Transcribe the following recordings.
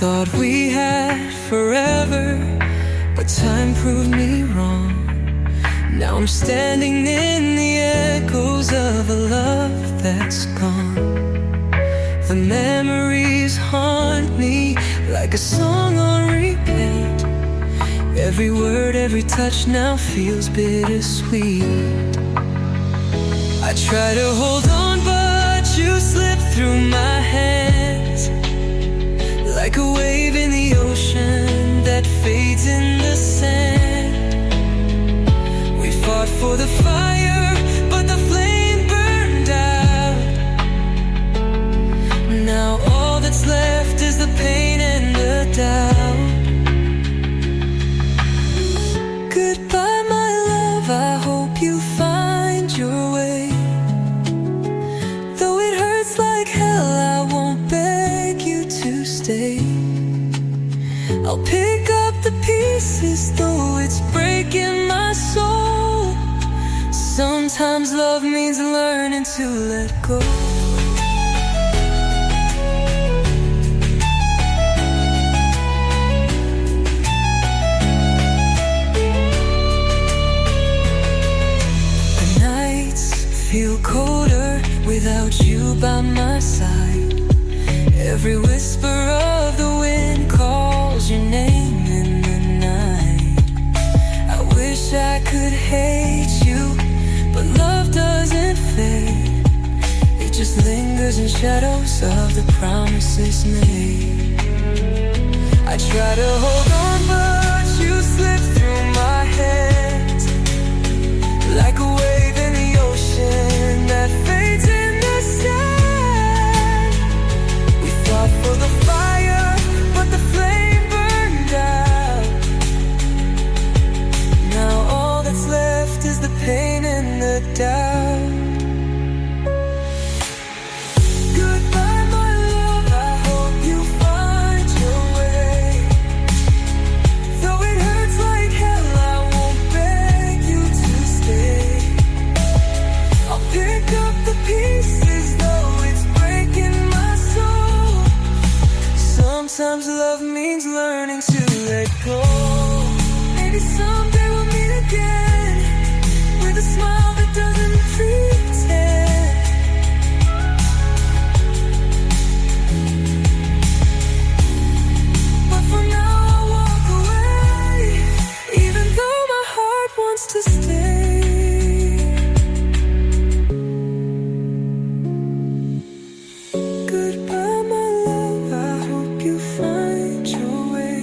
thought we had forever, but time proved me wrong. Now I'm standing in the echoes of a love that's gone. The memories haunt me like a song on repeat. Every word, every touch now feels bittersweet. I try to hold on, but you slip through my hands like a wave in the ocean that fades in the sand. We fought for the fire, but the flame burned out. Now all that's left is the pain and the doubt. Goodbye, my love, I hope you find your way. Though it hurts like hell, I won't beg you to stay. I'll pick up the pieces, though it's breaking my soul. Sometimes love means learning to let go. The nights feel colder without you by my side. Every whisper of the wind calls your name in the night. I wish I could hate you, but love doesn't fade. It just lingers in shadows of the promises made. I try to hold on, but you slip through my hands like a wave in the ocean that fades in the sand. We fought for the fire, but the flame burned out. Now all that's left is the pain and the doubt. Goodbye, my love, I hope you find your way. Though it hurts like hell, I won't beg you to stay. I'll pick up the pieces, though it's breaking my soul. Sometimes love means learning to let go. Maybe someday we'll meet again with a smile that doesn't pretend. But for now I'll walk away, even though my heart wants to stay. Goodbye, my love, I hope you find your way.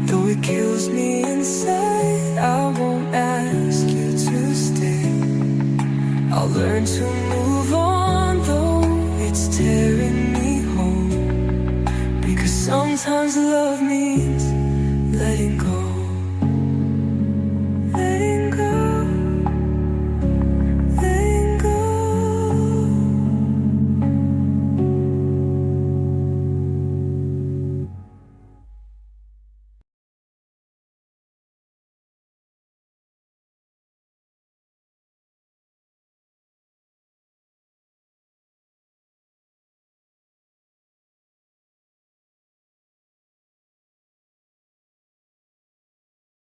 Though it kills me inside, I won't ask you to stay. I'll learn to move on, though it's tearing me home. Because sometimes love means